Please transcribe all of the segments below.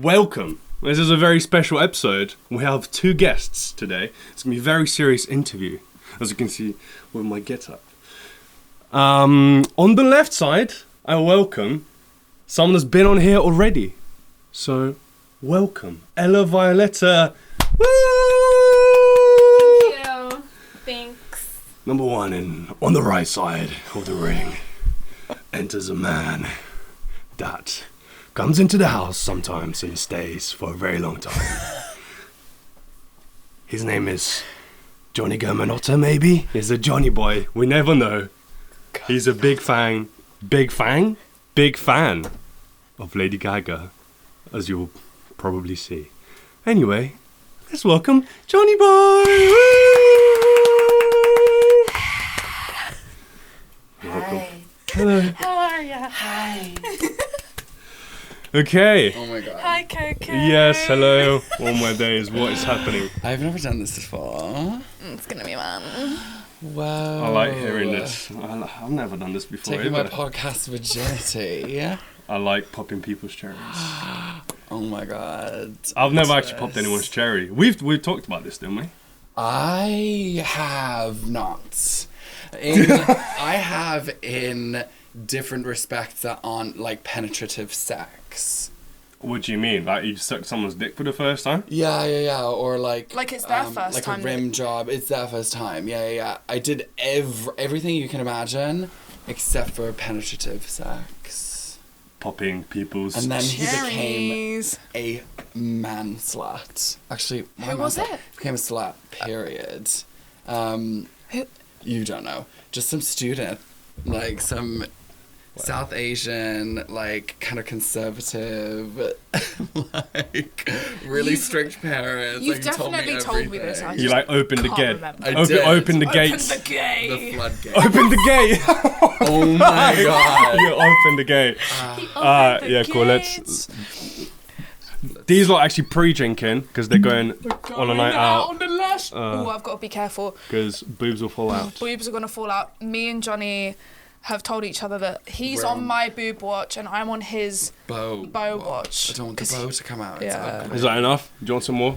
Welcome. This is a very special episode. We have two guests today. It's going to be a very serious interview, as you can see with my get-up. On the left side, I welcome someone that's been on here already. So, welcome, Ella Violetta. Woo! Thank you. Thanks. Number one, and on the right side of the ring enters a man that comes into the house sometimes and stays for a very long time. His name is Jonni Germanotta, maybe? He's a Johnny boy. We never know. He's a big fan of Lady Gaga, as you'll probably see. Anyway, let's welcome Johnny boy. Woo! Welcome. Hi. Hello. How are you? Hi. Okay. Oh my god. Hi, Coco. Yes, hello. All my days. What is happening? I've never done this before. It's gonna be fun. Wow. I like hearing this. I've never done this before. Taking my either. podcast virginity. I like popping people's cherries. Oh my god. I've never actually popped anyone's cherry. We've talked about this, didn't we? I have not. I have in different respects that aren't like penetrative sex. What do you mean? Like you sucked someone's dick for the first time? Yeah. Or like Like it's their first like time. a rim job. It's their first time. Yeah. I did everything you can imagine except for penetrative sex. Popping people's. And then he became Cherries. a man slut. Actually, Who was it? Became a slut. Period. Who? You don't know. Just some student, like some South Asian, like kind of conservative, like really strict parents. You've like, definitely told me this. everything. You like opened the Can't gate. remember. I did. Open the gates. Open the gate. The floodgate. Open the gate. Oh my god. You open the gate. Yeah, cool. Let's. These lot actually pre-drinking because they're going on a night out. On the lash. Oh, I've got to be careful. Because boobs will fall out. Boobs are gonna fall out. Me and Johnny have told each other that he's We're on on- my boob watch and I'm on his Bow watch. I don't want the 'Cause bow to come out. Yeah. It's ugly. Is that enough? Do you want some more?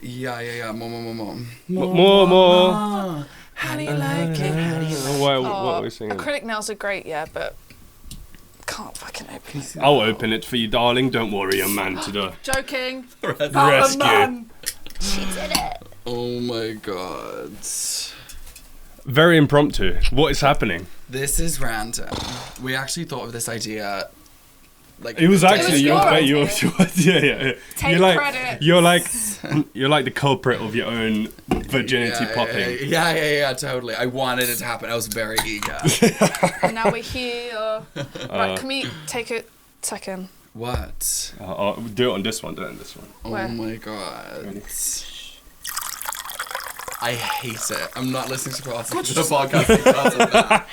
Yeah. More. More. How do you like it? What are we singing? Acrylic nails are great, yeah, but can't fucking open it. I'll open it for you, darling. Don't worry, a man to the Joking. rescue. She did it. Oh my god. Very impromptu. What is happening? This is random. We actually thought of this idea. Like It was actually It your was bet. your Yeah. Take You're like, credit. You're like the culprit of your own virginity popping. Yeah, totally. I wanted it to happen. I was very eager. And now we're here. Right, can we take a second? What? I'll do it on this one. Do it on this one. Oh Where? my god. Ready? I hate it. I'm not listening to the podcast because of that.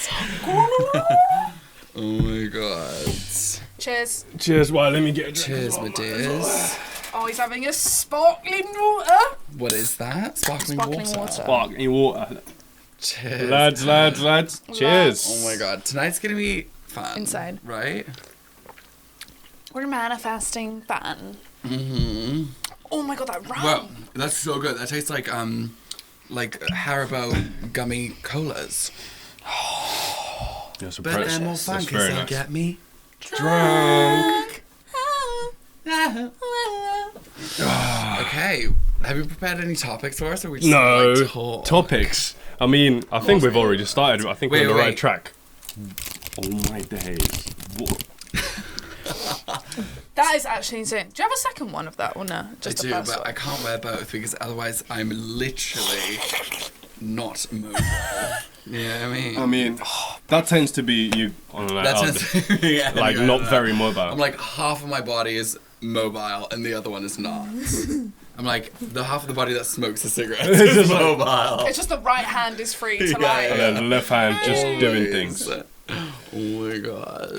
Oh my god. Cheers. Cheers. Well, let me get a drink. Cheers, my dears. Oh, he's having a sparkling water. What is that? Sparkling water. Sparkling water. Cheers. Lads. Cheers. Oh my god. Tonight's gonna be fun. Insane. Right? We're manifesting fun. Mm-hmm. Oh my god, that rum. Wow, that's so good. That tastes like Haribo gummy colas. You're so But precious. I'm more fun That's because very they nice. get me Drunk. Okay, have you prepared any topics for us, or we just No like, talk? topics. I mean, I think we've already started. I think we're on the Wait. right track. Oh my days. What? That is actually insane. Do you have a second one of that or no? I Just do, the first but one. I can't wear both because otherwise I'm literally not mobile. You know what I mean? I mean, that tends to be you on a night out. yeah, Like, anyway, not that. very mobile. I'm like, half of my body is mobile and the other one is not. I'm like, the half of the body that smokes a cigarette It's is just like- mobile. It's just the right hand is free to Yeah, like. And then the left hand just doing things. Oh my god.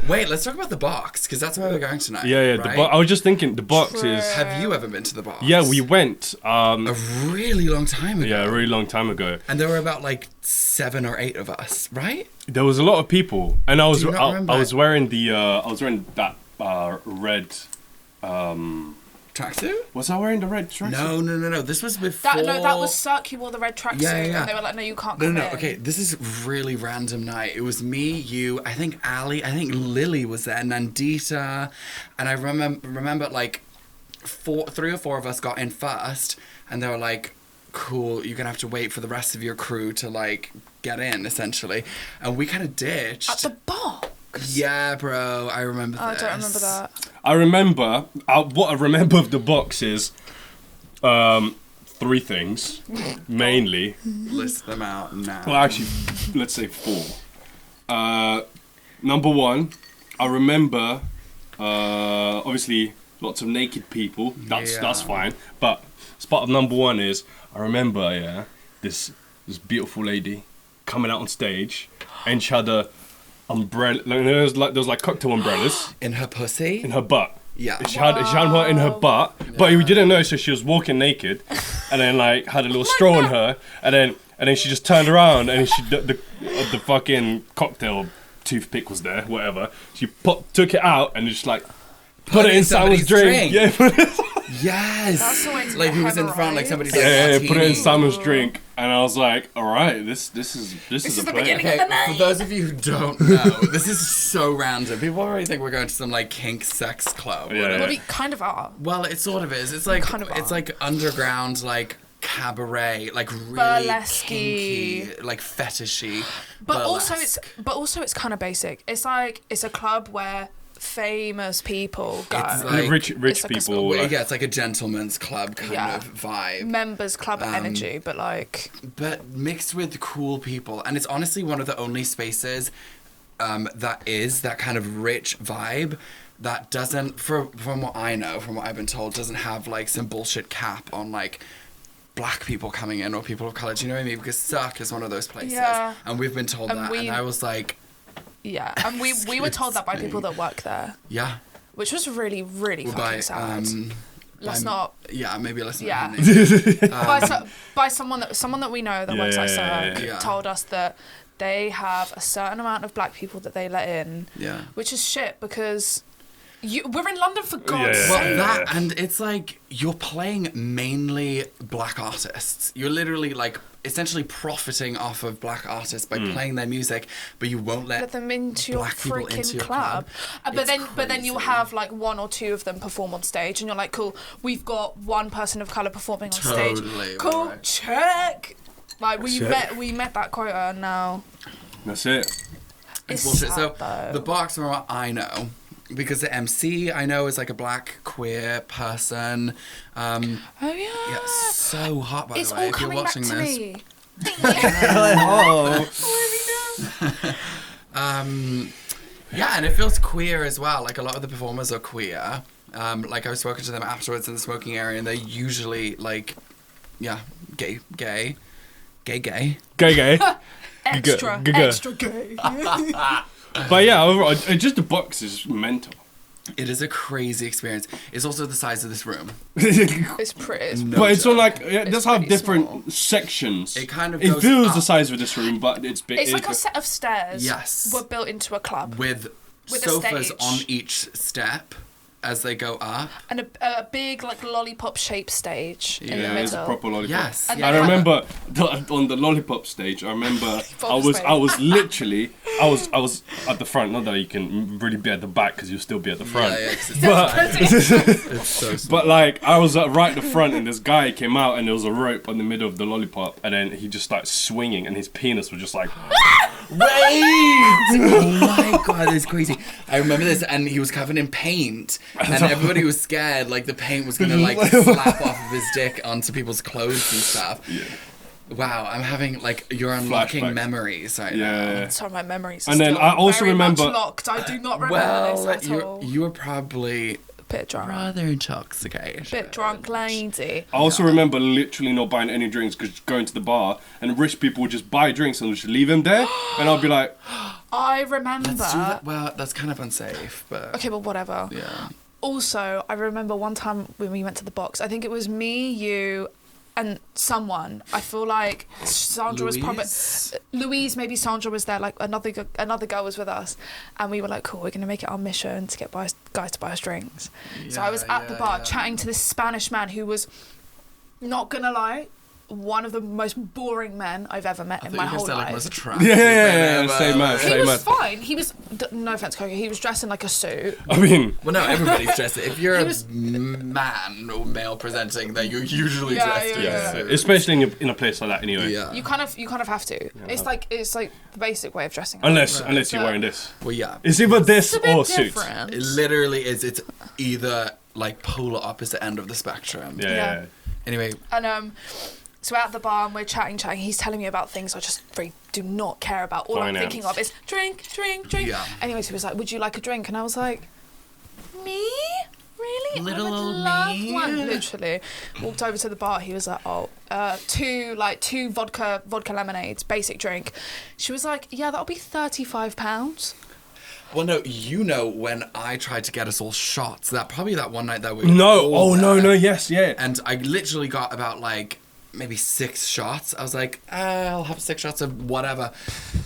Wait, let's talk about the box, because that's where we're going tonight. Yeah. right? I was just thinking, the box True. is. Have you ever been to the box? Yeah, we went. A really long time ago. Yeah, a really long time ago. And there were about like 7 or 8 of us, right? There was a lot of people, and I was Do you not remember? I was wearing the I was wearing that red Tracksuit? Was I wearing the red tracksuit? No. This was before. That was Cirque. You wore the red tracksuit, Yeah. and they were like, "No, you can't No, come no. in." Okay, this is really random night. It was me, you, I think Ali, I think Lily was there, Nandita, and I remember like 3 or 4 of us got in first, and they were like, "Cool, you're gonna have to wait for the rest of your crew to like get in, essentially," and we kind of ditched. At the box. Yeah, bro, I remember I this. don't remember that. I remember, what I remember of the box is 3 things, mainly. List them out now. Well, actually, let's say 4. Number 1, I remember, obviously, lots of naked people. That's fine. But part of number 1 is, I remember, this beautiful lady coming out on stage, and she had a umbrella. There was like cocktail umbrellas In her pussy? in her butt. Yeah. She had one in her butt, but we didn't know, so she was walking naked, and then like had a little straw in her, and then she just turned around, and the fucking cocktail toothpick was there, whatever. She took it out and just like put it in Simon's drink. Yeah, Yes. That's the way to like get who was in front, like hemorrhoids. somebody's yeah, like put it in martini. Simon's drink, and I was like, all right, this is a is the plan. beginning. Okay, for those of you who don't know, this is so random. People already think we're going to some like kink sex club. Yeah. Well, we kind of are. Well, it sort of is. It's like kind of it's are. like underground, like cabaret, like really Burlesque-y. kinky, like fetishy. But burlesque. also it's kind of basic. It's like it's a club where famous people go. It's like- Rich It's like a people. Well, yeah, it's like a gentleman's club kind Yeah. of vibe. Members club energy, but like But mixed with cool people. And it's honestly one of the only spaces that is that kind of rich vibe that doesn't, from what I know, from what I've been told, doesn't have like some bullshit cap on like black people coming in or people of colour. Do you know what I mean? Because Cirque is one of those places. Yeah. And we've been told And that. And I was like, yeah. And we were told that by people that work there, yeah. which was really fucking By, sad. Let's by- not. Yeah, maybe let's not. Yeah. name. By someone that we know that works at Cirque yeah. told us that they have a certain amount of black people that they let in, Yeah. which is shit because we're in London for God's Yeah. sake. Well, that, and it's like you're playing mainly black artists. You're literally like essentially profiting off of black artists by playing their music, but you won't Let them into your black people freaking into your club. club. But then you'll crazy. have like 1 or 2 of them perform on stage, and you're like, cool, we've got 1 person of color performing on stage. Totally, Cool, right. check. Like Check. we met that quota, and now That's it. it's bullshit. sad, So though. the box, from what I know, because the MC I know is like a black queer person. Oh yeah. Yeah, so hot by It's the way. all If you're coming back watching to this, me. Oh. yeah, and it feels queer as well. Like a lot of the performers are queer. Like I've spoken to them afterwards in the smoking area, and they're usually like, yeah, gay. Gay. Extra G- extra gay. But yeah, overall, just the box is mental. It is a crazy experience. It's also the size of this room. It's pretty. No But it's all joke. like it does have pretty different small. sections. It kind of it goes feels up. the size of this room, but it's big. It's like a set of stairs. Yes. Were built into a club. with With a sofas stage. on each step as they go up. And a big like lollipop shaped stage in the Yeah, it's a middle. proper lollipop. Yes. And I they have- remember on the lollipop stage. I remember I was literally I was at the front. Not that you can really be at the back because you'll still be at the front. Yeah, 'cause it's, But it's so small. but like I was right at the front, and this guy came out, and there was a rope on the middle of the lollipop, and then he just started swinging, and his penis was just like. Wait! Oh my god, it's crazy. I remember this, and he was covered in paint, and everybody was scared, like the paint was gonna like slap off of his dick onto people's clothes and stuff. Yeah. Wow, I'm having like you're unlocking Flashbacks. memories right now. Yeah. Sorry, my memories. Are And then still I also very remember- much locked. I do not remember Well, this at all. you were probably Bit drunk. rather intoxicated. Bit drunk lady. I also remember literally not buying any drinks because going to the bar and rich people would just buy drinks and just leave them there, and I'll be like, I remember. Let's do that. Well, that's kind of unsafe, but Okay, but whatever. yeah. Also, I remember one time when we went to the box. I think it was me, you, and someone, I feel like Sandra was probably Louise, maybe Sandra was there, like another girl was with us, and we were like, cool, we're gonna make it our mission to get guys to buy us drinks. So I was at the bar chatting to this Spanish man who was, not gonna lie, one of the most boring men I've ever met in my whole life. Like, was attractive. Same man. He was fine. He was, no offense, Coco, he was dressed in like a suit. I mean, well, no, everybody's dressed. If you're a man or male presenting, then you're usually dressed in a suit. especially in a place like that. Anyway, You kind of have to. Yeah. It's like the basic way of dressing. Unless you're wearing this. Well, yeah. It's either this or suits. It literally is. It's either like polar opposite end of the spectrum. Yeah. Anyway. And so at the bar and we're chatting. He's telling me about things I just really do not care about. All I'm thinking of is drink. Yeah. Anyways, he was like, would you like a drink? And I was like, me? Really? Little I would old love me. one. Literally. Walked over to the bar. He was like, two vodka lemonades, basic drink. She was like, yeah, that'll be £35. Well, no, when I tried to get us all shots, that one night that we yes, yeah. And I literally got about like maybe 6 shots. I was like, I'll have 6 shots of whatever.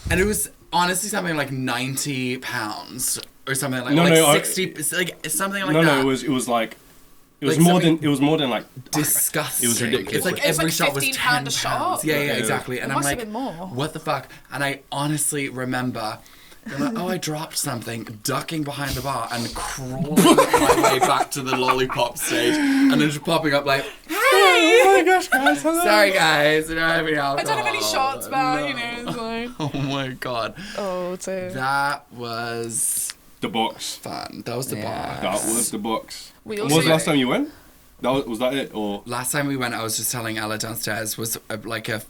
And it was honestly something like £90 or something like 60, like something like that. No, it was like. It was more than like disgusting. It was ridiculous. It's like every shot was £10 a shot. Yeah, exactly. And It I'm must have like, been more. what the fuck? And I honestly remember, like, I dropped something, ducking behind the bar and crawling my way back to the lollipop stage, and then just popping up like, hey! Oh my gosh, guys! Hello. Sorry, guys, I don't have any alcohol. I don't have any shots, but it's like. Oh my god. Oh, too. That was The box. fun. That was the bar. That was the box. We When also was the last time you went? Was that it or? Last time we went, I was just telling Ella downstairs, was like a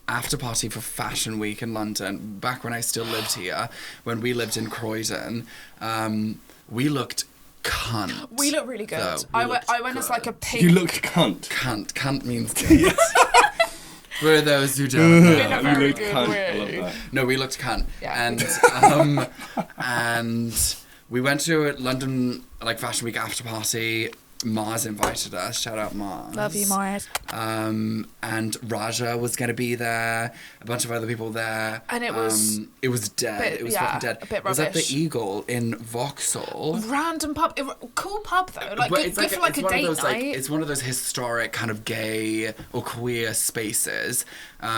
after party for Fashion Week in London. Back when I still lived here, when we lived in Croydon, we looked cunt. We look really good. Though. I went as like a pink. You looked cunt. Cunt means cunt. For those who don't know. In a very You looked good cunt. way. I love that. No, we looked cunt. Yeah. And we went to a London like Fashion Week after party. Mars invited us. Shout out Mars. Love you, Mars. And Raja was going to be there. A bunch of other people there. And it was dead. It was fucking dead. A bit It was at the rubbish. Eagle in Vauxhall. Random pub. Cool pub though. Like But good for like a one date of those, night. it's one of those historic kind of gay or queer spaces.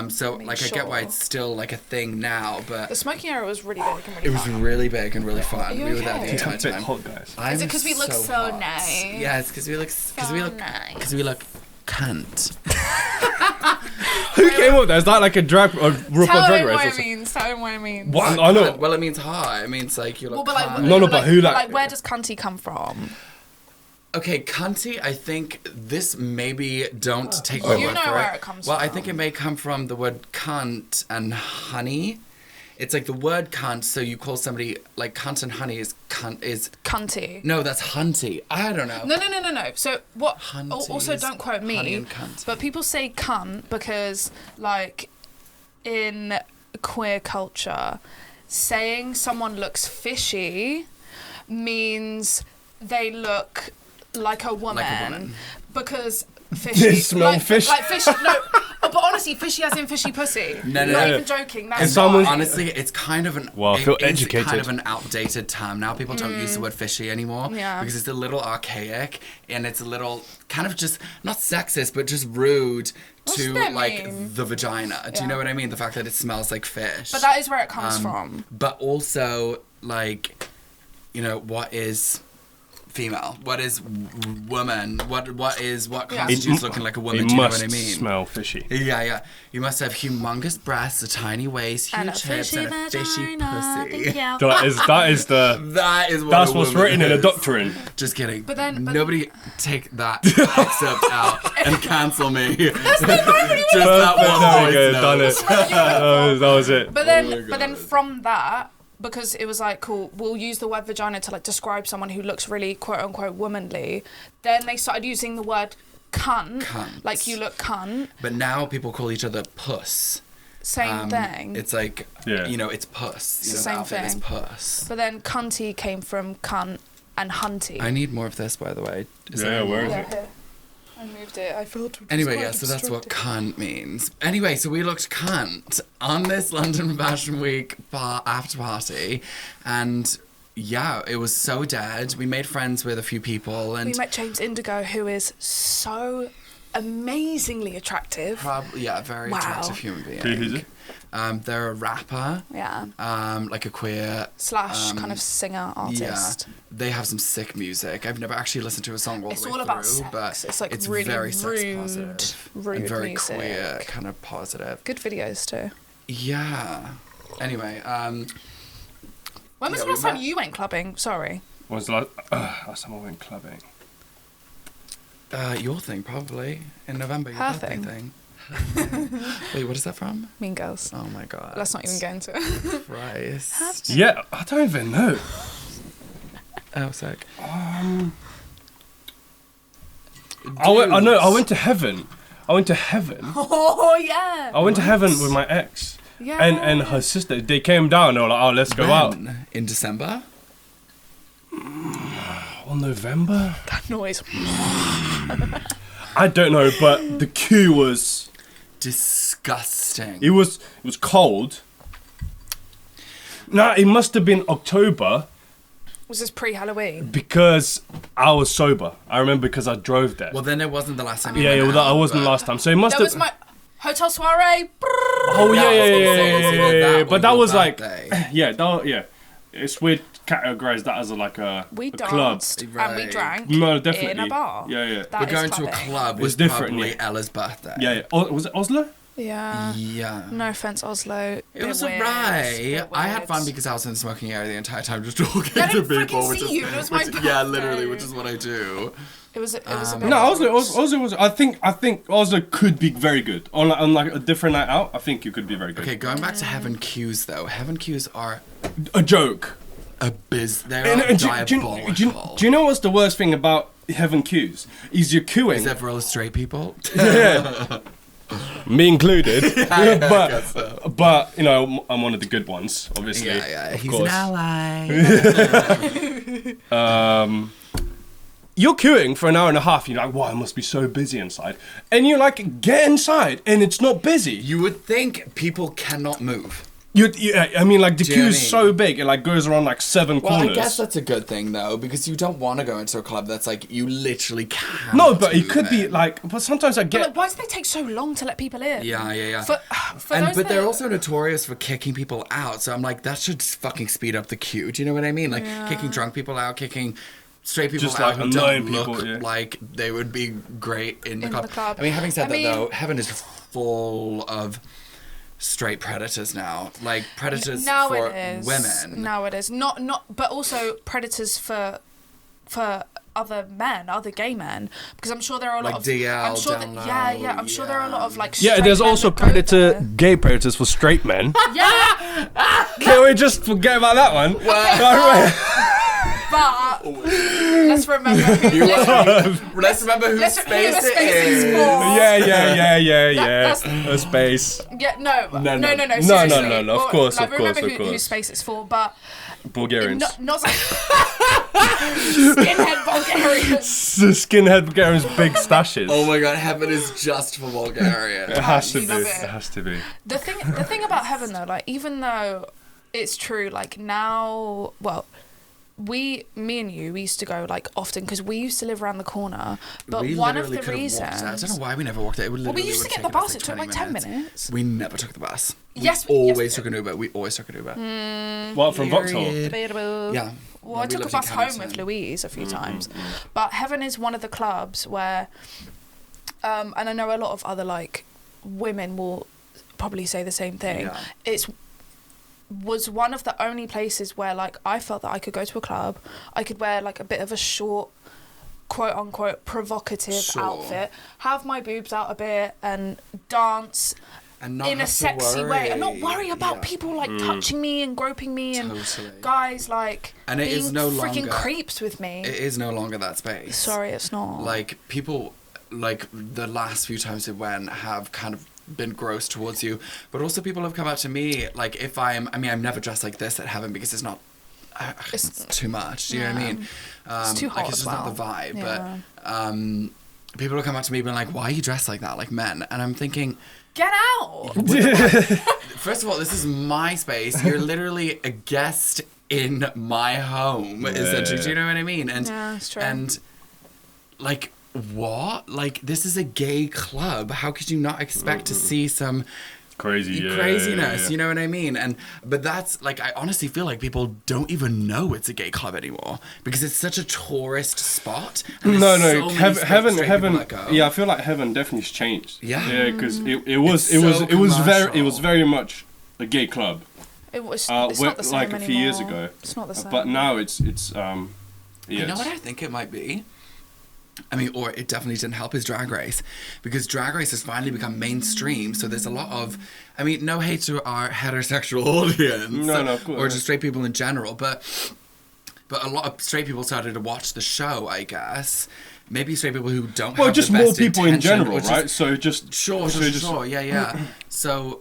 So like I get why sure. it's still like a thing now, but The smoking area was really big and really it was fun. really big and really fun. you We were there okay? the It's a entire bit time. hot, guys. Is it 'cause we look so hot. nice? Yeah, it's because we look cunt. Who came up with that? Is that like a RuPaul Tell Drag him Race? what or it something? means. Tell him what it means. What? I know. Well, it means hot. It means like you look Well, but like, cunt. No, but who, like- where does cunty come from? Okay, cunty, I think this maybe don't take my You word know for where it comes Well, I from. think it may come from the word cunt and honey. It's like the word cunt, so you call somebody like cunt and honey is Cunty. no, that's hunty. I don't know. No. So what? Hunty Also, is don't quote honey me. and cunt. But people say cunt because, like, in queer culture, saying someone looks fishy means they look like a woman. Because fishy. They smell fish. Like fish. No. But honestly, fishy as in fishy pussy. No. Not even joking. That's someone's- why. Honestly, it's kind of an Well, I feel it is educated. kind of an outdated term now. People don't use the word fishy anymore Yeah. because it's a little archaic and it's a little kind of just not sexist but just rude What to does that like mean? the vagina. Do you Yeah. know what I mean? The fact that it smells like fish. But that is where it comes from. But also like, you know, what is female? What is woman? What constitutes looking like a woman? It Do you know must what I mean? smell fishy. Yeah. You must have humongous breasts, a tiny waist, And a huge hips, fishy and a fishy vagina. pussy. Thank you. That is the. That is what That's a what's woman written in a is. doctrine. Just kidding. But then- nobody take that excerpt out and cancel me. Just that one There we voice go, note. done it. That was it. But then from that, because it was like, cool, we'll use the word vagina to like describe someone who looks really quote unquote womanly. Then they started using the word cunt. Cunt. Like you look cunt. But now people call each other puss. Same thing. It's like, Yeah. you know, it's puss. You It's know, the the same outfit is thing. puss. But then cunty came from cunt and hunty. I need more of this, by the way. Is Yeah, there where more? is it? Here. I moved it. I felt. Anyway, yeah, so that's what cunt means. Anyway, so we looked cunt on this London Fashion Week after party, and yeah, it was so dead. We made friends with a few people, and we met James Indigo, who is so amazingly attractive. Probably, yeah, very attractive human being. Who's it? They're a rapper. Yeah. Like a queer / kind of singer artist. Yeah, they have some sick music. I've never actually listened to a song all It's the way all through, about sex. but It's like it's really very sex rude, positive rude and very music. queer, kind of positive. Good videos too. Yeah. Anyway, When was the last time you went clubbing? Sorry. When was the last time I went clubbing? your thing probably in November. Your Her birthday thing. thing. Wait, what is that from? Mean Girls. Oh my god. Let's not even go into it. Christ. Yeah, I don't even know. Oh, sick. I went to heaven. I went to heaven. Oh yeah. I went to heaven with my ex. Yeah. And her sister. They came down. They were like, "Oh, let's go out." In December? Or November? That noise. I don't know, but the queue was Disgusting. it was cold. No, it must have been October Was this pre-Halloween? because I was sober. I remember because I drove there. Well, then it wasn't the last time. yeah, you well, went that out, wasn't but- last time. So it must That have. was my hotel soiree. Oh Yeah, I was gonna say, was it that But one, that your was like, birthday? yeah. It's weird categorize that as a We club. danced and we Right. drank No, definitely. in a bar. Yeah. That We're is going to a clubbing. club. It was It's different, probably yeah. Ella's birthday. Yeah. Was it Oslo? Yeah. Yeah. No offense, Oslo. It was Bit weird, alright. bit I had weird. fun because I was in the smoking area the entire time just talking I to didn't people. freaking Which see is, you, it was my yeah, birthday. literally, which is what I do. It was a bit No, odd. Oslo was. I think Oslo could be very good on like a different night out. I think you could be very good. Okay, going back to Heaven Q's though. Heaven Q's are A joke. they're And diabolical. do you know what's the worst thing about Heaven Q's? Is you're queuing. Is that for all the straight people? Yeah. Me included. guess so. but you know, I'm one of the good ones, obviously. Yeah, of he's course. an ally. You're queuing for an hour and a half. You're like, wow, I must be so busy inside. And you're like, get inside, and it's not busy. You would think people cannot move. I mean, like the Do you know queue's what I so mean? big, it like goes around like 7 Well, corners. I guess that's a good thing though, because you don't want to go into a club that's like you literally can't. No, but it move could be in. like. But sometimes I But get. like, why do they take so long to let people in? Yeah. For And those but they're that- also notorious for kicking people out. So I'm like, that should fucking speed up the queue. Do you know what I mean? Like kicking drunk people out, kicking straight people Just, out like, who don't annoying look people, yeah. like they would be great in the In club. the club. I mean, having said I that though, mean- Heaven is full of straight predators now. Like predators now for it is women. Now it is not, but also predators for other men, other gay men, because I'm sure there are a lot Like of DL, I'm sure down that, low, I'm sure there are a lot of like Yeah, straight there's men also that go there. gay predators for straight men. Yeah, Can we just forget about that one? but let's remember who, Let's remember whose let's- who space the it space is is. for. Yeah. that's- A space. Yeah, no, No. seriously. No, of course, like, of course, remember of course. whose space it's for, but Bulgarians. not skinhead Bulgarians. The skinhead Bulgarians' big stashes. Oh my god, Heaven is just for Bulgaria. It has to you be. love It it. has to be. The thing about Heaven though, like even though it's true, like now, well, me and you, we used to go like often because we used to live around the corner. But We one of literally the could have walked reasons, out. I don't know why we never walked out. It would well, we literally used to would get have the taken bus. us, It took like 10 minutes. We never took the bus. Yes, we always yes, took an Uber. We always took an Uber. What, from Vauxhall? Debatable. Yeah. Well, When I we took a lived in bus home with Canada. Louise a few times, but Heaven is one of the clubs where, and I know a lot of other like women will probably say the same thing. Yeah. Was one of the only places where like I felt that I could go to a club, I could wear like a bit of a short, quote unquote provocative Sure. outfit, have my boobs out a bit and dance And not in a have to sexy way and not worry about Yeah. people like touching me and groping me and Totally. guys like And it being is no freaking longer- creeps with me. It is no longer that space. Sorry, it's not. Like, people, like, the last few times it went have kind of been gross towards you. But also people have come up to me, like, if I'm never dressed like this at Heaven because it's not, it's too much. Do you know what I mean? It's too Like, hot it's as just not well. the vibe. Yeah. But, people will come up to me being like, why are you dressed like that, like men? And I'm thinking, Get out! first of all, this is my space. You're literally a guest in my home, essentially. Do you know what I mean? And, Yeah, that's true. And, like, what? Like, this is a gay club. How could you not expect to see some craziness? You know what I mean? But that's, like, I honestly feel like people don't even know it's a gay club anymore because it's such a tourist spot. And No, there's so many heaven. straight people that go. Yeah, I feel like heaven definitely has changed. Yeah. because it It's so was very much a gay club. It's not the same like anymore. a few years ago. It's not the same. But now it's You know what I think it might be? I mean, or it definitely didn't help his Drag Race, because Drag Race has finally become mainstream. So there's a lot of, I mean, no hate to our heterosexual audience, No, of course. or just straight people in general, but a lot of straight people started to watch the show, I guess. Maybe straight people who don't have just the best more people in intention, general, or just- right? So just Sure, yeah. So,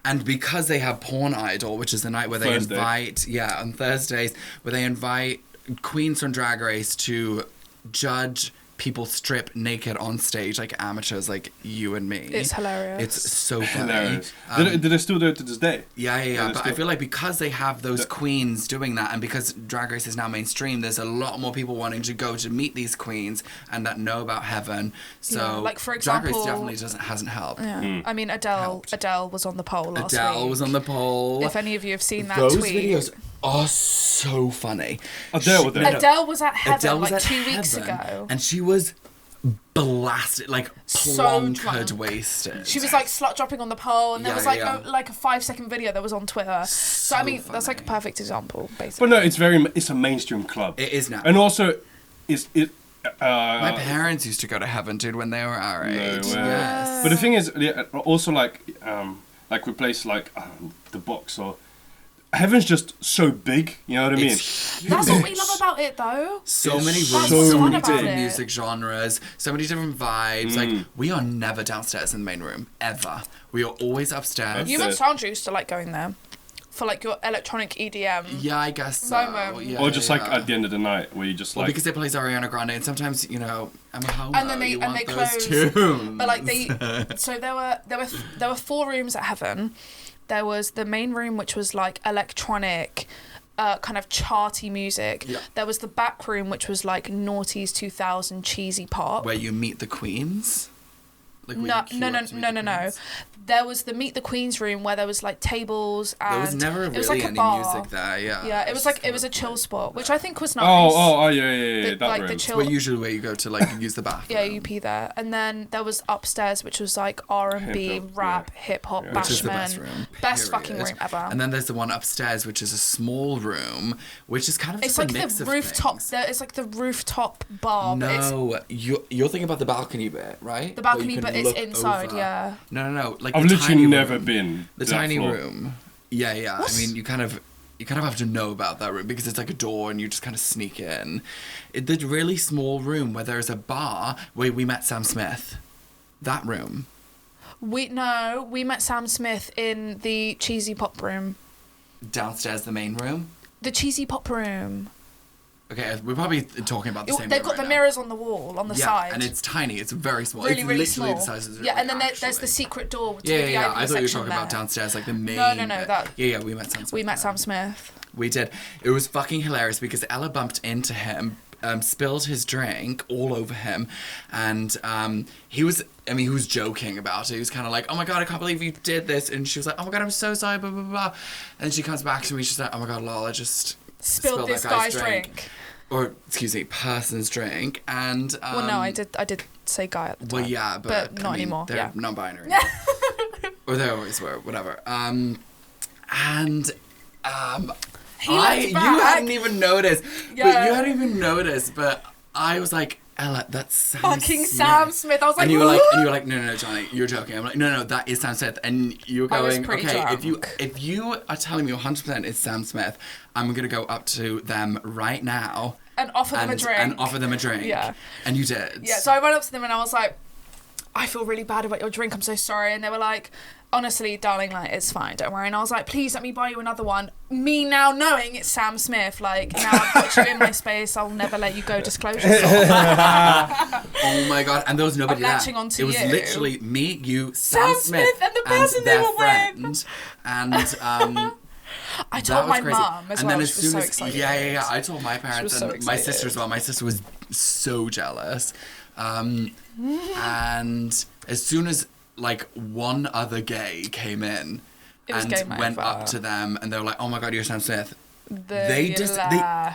and because they have Porn Idol, which is the night where they Thursday. invite, on Thursdays, where they invite queens from Drag Race to judge people strip naked on stage, like amateurs like you and me. It's hilarious. It's so funny. hilarious. Did they still do it to this day? Yeah. But I still- feel like because they have those queens doing that, and because Drag Race is now mainstream, there's a lot more people wanting to go to meet these queens and that know about heaven. So, Yeah, like, for Drag example- Race definitely hasn't helped. Yeah. I mean, Adele was on the poll last Adele week. was on the poll. If any of you have seen that Those tweet. videos are so funny. Adele was there. Adele was at Heaven Adele was like at 2 weeks Heaven, ago. and she was blasted, like So plonkered, drunk. wasted. She was like slut dropping on the pole, and there Yeah, was like yeah. like a 5-second video that was on Twitter. So I So mean, that's like a funny. perfect example, basically. But no, it's a mainstream club. It is now. And also, it. My parents used to go to Heaven, dude, when they were our age. way. Yes. But the thing is, also like with places like the box or Heaven's just so big. You know what I mean? It's That's what we huge. love about it, though. So It's many so rooms, fun so many about different it. music genres, so many different vibes. Like, we are never downstairs in the main room, ever. We are always upstairs. You and it. Sandra used to like going there for like your electronic EDM. Yeah, I guess so. Moment. Yeah, Or just yeah, like yeah. at the end of the night where you just Well, like. because it plays Ariana Grande, and sometimes, you know, I'm a homo. And then you want they those close. tunes. But like so there were 4 rooms at Heaven. There was the main room, which was like electronic, kind of charty music. Yeah. There was the back room, which was like noughties 2000 cheesy pop. Where you meet the queens? Like, where you No. queue up to meet the queens? There was the Meet the Queens room where there was like tables and There was never it was really like a any bar. music there, yeah. Yeah, it was just like it was a kind of chill like- spot, which I think was nice. Yeah, that like room. the chill. Well, usually where you go to, like, use the bathroom. Yeah, you pee there, and then there was upstairs, which was like R&B, Hip-hop, rap, yeah. hip hop, Yeah. Which is the best bashment, room. best fucking period. room ever. And then there's the one upstairs, which is a small room, which is kind of It's just like a mix the of rooftop. things. It's like the rooftop bar. But it's No, you're thinking about the balcony bit, right? the Where you balcony, can but it's look inside. over. Yeah. No. Like, I've the literally tiny never room. been. The to that tiny floor. room. Yeah. What? I mean, you kind of have to know about that room because it's like a door and you just kind of sneak in. The really small room where there's a bar where we met Sam Smith. That room. We met Sam Smith in the cheesy pop room. Downstairs, the main room. The cheesy pop room. Okay, we're probably talking about the same They've room got right the now. mirrors on the wall on the Yeah, side. and it's tiny. It's very small. really, it's really literally small. the size of the Yeah, room, and then there's the actually. secret door to Yeah, the VIP I thought you were section talking about there. downstairs, like the main. No, bit. that- Yeah, we met Sam Smith. We met there. Sam Smith. We did. It was fucking hilarious because Ella bumped into him, spilled his drink all over him, and he was joking about it. He was kind of like, "Oh my god, I can't believe you did this," and she was like, "Oh my god, I'm so sorry," blah blah blah. And then she comes back to me, she's like, "Oh my god, lol, I just Spilled this that guy's drink. or excuse me, person's drink." And Well, no, I did say guy at the time. well, yeah, but not I mean, anymore. They're Yeah. non-binary, or they always were, whatever. He looked you back. hadn't even noticed. Yeah. But you hadn't even noticed. But I was like, Ella, that's Sam Fucking Smith. Sam Smith. I was like, And you were "What?" like, no, Johnny, you're joking. I'm like, no, that is Sam Smith. And you were I was going, pretty okay, drunk. if you are telling me 100% it's Sam Smith, I'm gonna go up to them right now and offer them a drink. and offer them a drink. Yeah. And you did. Yeah, so I went up to them and I was like, I feel really bad about your drink, I'm so sorry. And they were like, honestly, darling, like, it's fine, don't worry. And I was like, please let me buy you another one. Me now knowing it's Sam Smith, like, now I've got you in my space, I'll never let you go, disclosure. Oh my god, and there was nobody I'm there. latching onto it was you. literally me, you, Sam Smith, and the person they their were friend. with. And I that told was my crazy. mum as and well, then she as was soon so as excited. yeah, I told my parents so and my sister excited. as well. My sister was so jealous. And as soon as like one other gay came in It was and game went over. up to them and they were like, "Oh my god, you're Sam Smith." They They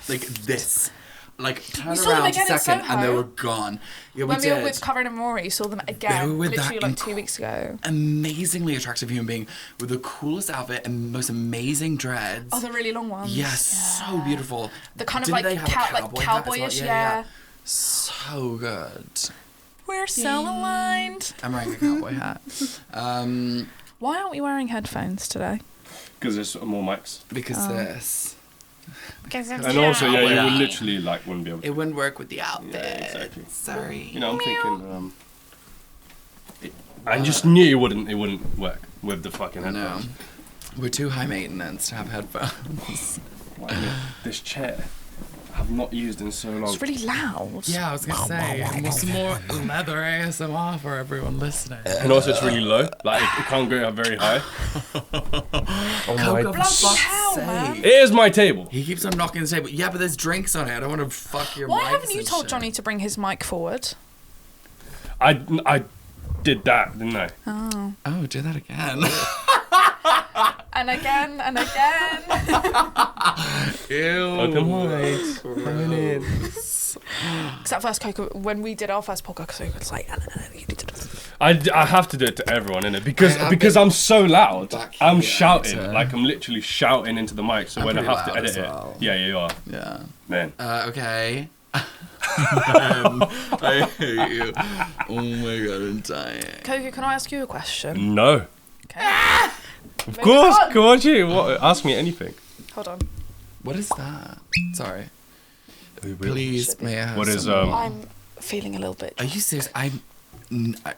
like this. Like turned saw them around a again in second and they Soho. were gone. Yeah, When we did. were with Corinne and Rory, saw them again, They were with literally that like 2 weeks ago. amazingly attractive human being with the coolest outfit and most amazing dreads. Oh, the really long ones. Yes, so beautiful. The kind of Didn't like, they have a cowboy hat as well? cowboyish, Yeah. So good. We're so aligned. I'm wearing a cowboy hat. Why aren't we wearing headphones today? Because there's more mics. Because this. And also, yeah, you would literally like wouldn't be able to. It wouldn't work with the outfit. Yeah, exactly. Sorry. You know, I'm thinking. I just knew it wouldn't work with the fucking No. headphones. We're too high maintenance to have headphones. This chair, I've not used in so long. It's really loud. Yeah, I was gonna say, want some more leather ASMR for everyone listening. And also, it's really low. Like it can't go up very high. Oh my! Coco, for fuck's sake. It is my table. He keeps on knocking the table. Yeah, but there's drinks on it. I don't want to fuck your Why mics haven't you and told shit. Johnny to bring his mic forward? I did that, didn't I? Oh, do that again. And again, and again. Ew. Open wide. Coming in. Because at first, Coco, when we did our first podcast, Coco was like, you need to do this. I have to do it to everyone, innit? Because I have because been I'm so loud. back I'm here, shouting. so- Like I'm literally shouting into the mic. So I'm when I pretty have to loud edit as well. it, yeah, you are, Yeah. man. Okay. I hate you. Oh my god, I'm dying. Coco, can I ask you a question? No. Okay. Of course. Come on, you. What? Ask me anything. Hold on. What is that? Sorry. Please, may I have What is, some more? I'm feeling a little bit. Are you serious?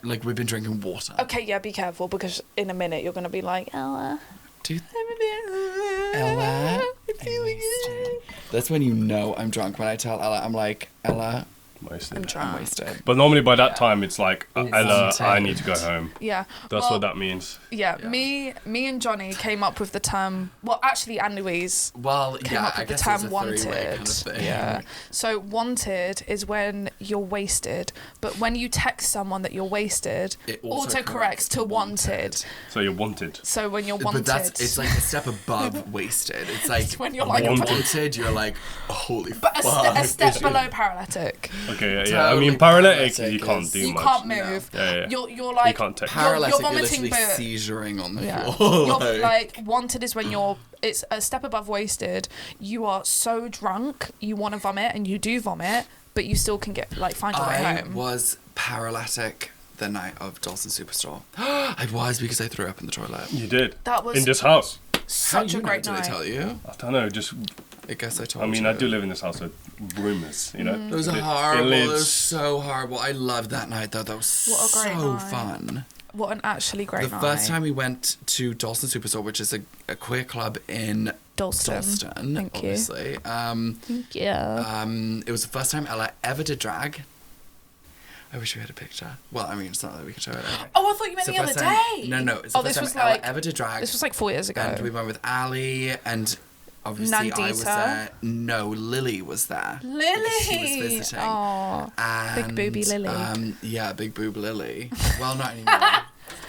Like, we've been drinking water. Okay, yeah, be careful because in a minute you're going to be like, Ella. Dude, I'm a bit. Ella, I'm feeling it. that's when you know I'm drunk. When I tell Ella, I'm like, Ella, Wasted. I'm I'm drunk. wasted. But normally by that time it's like, Ella, wanted. I need to go home. Yeah. That's well, what that means. Yeah, Yeah. me and Johnny came up with the term. Well, actually, Anne Louise Well, came yeah, up I with the guess term it's a wanted. three-way kind of thing. Yeah. So wanted is when you're wasted, but when you text someone that you're wasted, It autocorrects to wanted. So you're wanted. So when you're wanted, But it's like a step above wasted. It's like when you're like wanted, you're like, holy but fuck. a step below paralytic. Okay, yeah. I Totally mean, paralytic, paralytic you can't is- do You much. can't move. Yeah, yeah. You're like You can't text. Paralytic, You're you're vomiting, literally but seizuring on the yeah. floor. You're like wanted is when it's a step above wasted. You are so drunk, you want to vomit, and you do vomit, but you still can find your way I home. was paralytic the night of Dawson Superstore. I was because I threw up in the toilet. You did. That was in this house. such a great Did night. I tell you? I don't know. Just. I guess I told I you. mean, I do live in this house, so rumors. You know. It was It horrible. It was lives. so horrible. I loved that night though. That was What a great so night. fun. What an actually great The night. first time we went to Dawson Superstore, which is a queer club in Dalston. Thank you. obviously. Thank you. It was the first time Ella ever did drag. I wish we had a picture. Well, I mean, it's not that we can show it. Anyway. Oh, I thought you meant It's the the other first time- day. No, it's the Oh, first this was time Ella like ever did drag. this was like 4 years ago. And we went with Ali and obviously I was Nandita. there. No, Lily was there. Lily. She was visiting. Oh, And, big booby Lily. Yeah, big boob Lily. Well, not anymore.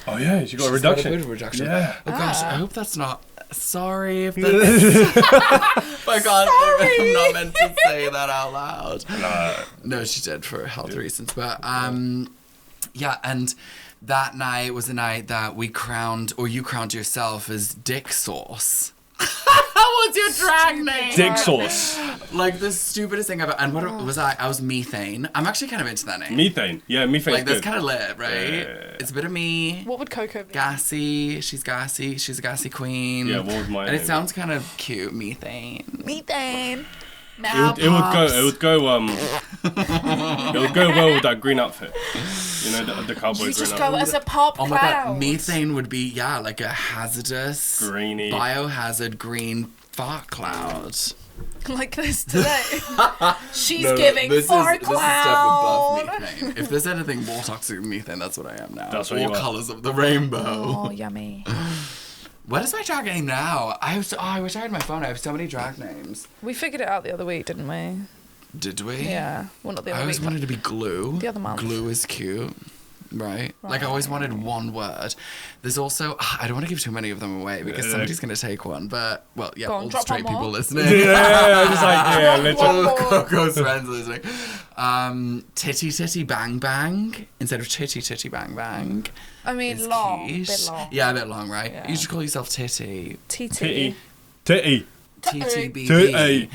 Oh yeah, she got a She's reduction. Got a boob reduction. Yeah. Oh gosh, Ah. I hope that's not. Sorry if that's. My God, I'm not meant to say that out loud. Nah. No, she did for health reasons, but yeah, and that night was the night that we crowned, or you crowned yourself as Dick Sauce. What's your drag name? Dick sauce. Like the stupidest thing ever. And what was I? I was Methane. I'm actually kind of into that name. Methane. Yeah, methane's Like that's good. kind of lit, right? Yeah. It's a bit of me. what would Coco be? Gassy. She's gassy. She's a gassy queen. Yeah, what was my And it name? sounds kind of cute. Methane. Methane. Now It would go well with that green outfit. You know, the cowboy You green just go outfit. as a pop Oh my cloud. god, methane would be, like a hazardous, Greeny. biohazard green fart cloud. Like this today. She's No, giving this fart is step above cloud. methane. If there's anything more toxic than methane, that's what I am now. That's what All you are. colours of the rainbow. Oh, yummy. What is my drag name now? I wish I had my phone. I have so many drag names. We figured it out the other week, didn't we? Did we? Yeah. Well, not the I other always week. wanted to be glue. The other month. Glue is cute. Right? Like I always wanted one word. There's also I don't want to give too many of them away because somebody's gonna take one. But well, yeah, Go on, all the drop straight one more. people listening. Yeah, just like, yeah, literally. All the Coco's friends listening. Titty titty bang bang instead of chitty titty bang bang. I mean, Is long. quiche. Bit long. Yeah, a bit long, right? Yeah. You should call yourself Titty. TT. Titty. TTBB. Titty.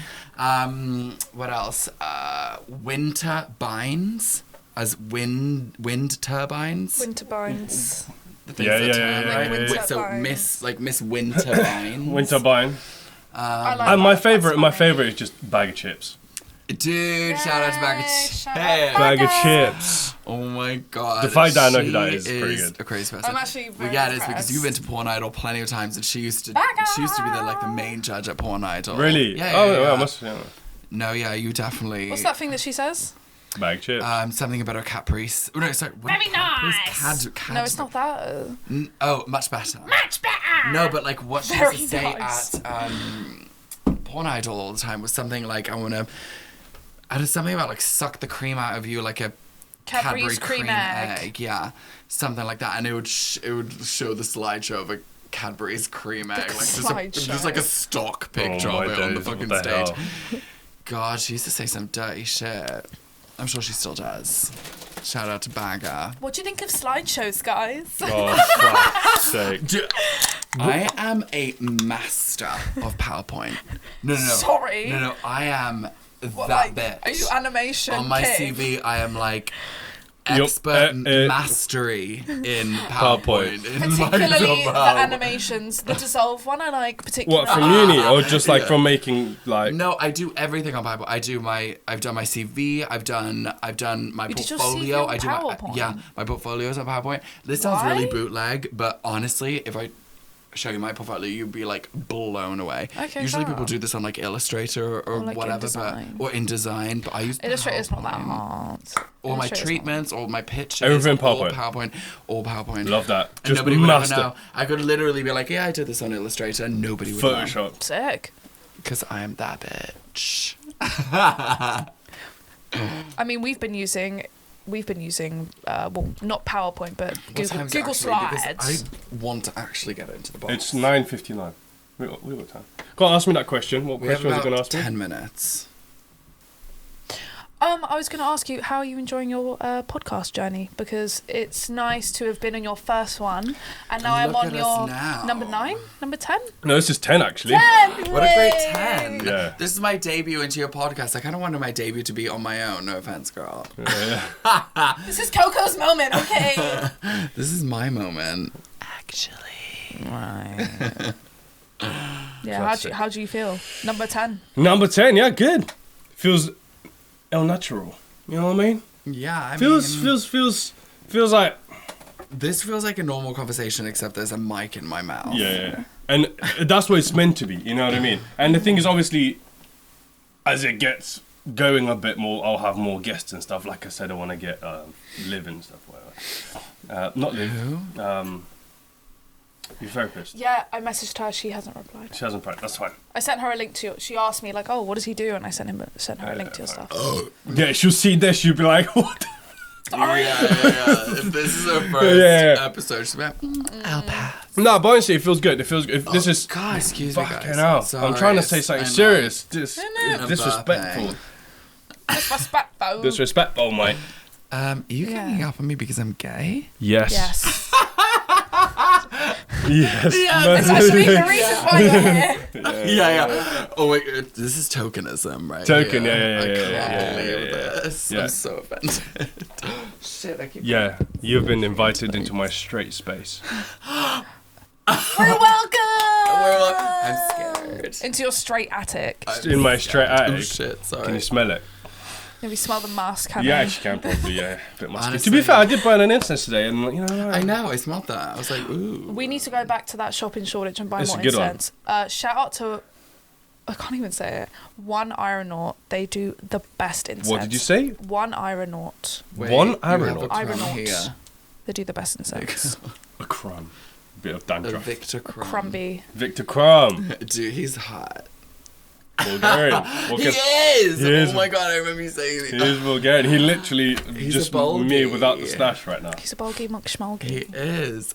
What else? Winter binds as wind turbines. Winter binds. The things Yeah, that yeah, turn, yeah, right? yeah, Winter So binds. Miss Winter binds. Winterbine. I like And my that. favorite That's funny. is just bag of chips. Dude, shout out to Bag of Yay, Chips. shout out Bag of chips. Oh my god. The fact that I know who She that is pretty good. A crazy person. I'm actually very Well, yeah, it is because impressed. you've been to Porn Idol plenty of times, and she used to be the main judge at Porn Idol. Really? Yeah. Oh, yeah, well, yeah. I must. Yeah. No, yeah, you definitely. What's that thing that she says? Bag of chips. Something about her caprice. Oh, no, sorry. Very nice. Cad, No, it's not that. Oh, much better. Much better. No, but like what she Very used to say nice. at Porn Idol all the time was something like, I had something about like suck the cream out of you like a Cadbury's cream egg. Yeah, something like that, and it would show the slideshow of a Cadbury's cream egg, like just like a stock picture Oh my of it on the days, fucking what the stage. hell? God, she used to say some dirty shit. I'm sure she still does. Shout out to Bagger. What do you think of slideshows, guys? Oh, fuck's sake. I am a master of PowerPoint. No. Sorry. No, I am What, that like, bitch. Are you animation On my king? CV, I am like Yup, expert mastery in PowerPoint. in my Particularly job. the animations, the dissolve one I like particularly. What, from uni or just like from making like... No, I do everything on PowerPoint. I've done my CV. I've done my You did your portfolio. CV on I do PowerPoint? my portfolio's on PowerPoint. This sounds really Why? bootleg, but honestly, if I show you my portfolio, you'd be like blown away. Okay, Usually fab. people do this on like Illustrator or like whatever, InDesign. or InDesign. But I use Illustrator's not that PowerPoint. hard. All my Illustrator's not- treatments, all my pitches, Everything all PowerPoint. PowerPoint. Love that. And Just nobody would ever master. know. I could literally be like, yeah, I did this on Illustrator. Nobody would know. Photoshop. Sick. Because I am that bitch. I mean, we've been using, well, not PowerPoint, but What Google, time's it Google actually? Slides. Because I want to actually get into the box. It's 9:59. We got time. Go on, ask me that question. What We have question was you going to about ask me? 10 minutes. I was going to ask you, how are you enjoying your podcast journey? Because it's nice to have been on your first one, and now I'm Look on at your us now. number 9, number 10. No, this is 10 actually. What a great 10. Yeah. This is my debut into your podcast. I kind of wanted my debut to be on my own. No offense, girl. Yeah. This is Coco's moment, okay? This is my moment. Actually. Right. Yeah, Classic. how do you feel? Number 10. Number 10, yeah, good. Feels el natural. You know what I mean? Yeah, I Feels like This feels like a normal conversation, except there's a mic in my mouth. yeah. And that's what it's meant to be, you know what I mean? And the thing is, obviously, as it gets going a bit more, I'll have more guests and stuff. Like I said, I want to get Liv and stuff, whatever. Not Liv. Who? Your therapist. Yeah, I messaged her. She hasn't replied. She hasn't practiced. That's fine. I sent her a link to. She asked me like, "Oh, what does he do?" And I sent her a link to your stuff. Yeah, she'll see this. She'll be like, "What?" Yeah. If this is our first Yeah. episode, she'll be like, I'll pass. No, but honestly, it feels good. It feels good. This is God, excuse me, fucking guys. hell. Sorry, I'm trying to say something I'm serious. I'm Disrespectful. Disrespectful. Disrespectful, mate. Are you ganging up on me because I'm gay? Yes. Yes. Yes. It's actually the reason why you're here. Yeah. Oh wait, this is tokenism, right? Token, here. yeah. I can't Yeah. believe this. Yeah. I'm so offended. Shit, I keep. Yeah, you've been invited into my straight space. We're welcome. I'm scared. Into your straight attic. In my straight attic. Oh shit, sorry. Can you smell it? Maybe smell the musk, can Yeah, you? actually can probably, yeah. A bit musky. To Honestly. be fair, I did burn an incense today, and you know. I know, I smelled that. I was like, ooh. We need to go back to that shop in Shoreditch and buy It's more a good one. incense. Shout out to, I can't even say it, One Aeronaut. They do the best incense. What did you say? One Aeronaut. Wait, One you have a Aeronaut. crumb Aeronaut. here. They do the best incense. A crumb. Bit of A dandruff. Victor Crumb. Crumbie. Victor Crumb. Dude, he's hot. Bulgarian. He is! He is. Oh my god, I remember you saying He is Bulgarian. He literally He's just a bulgy. me without the stash right now. He's a bulgy muck schmulgy. He is.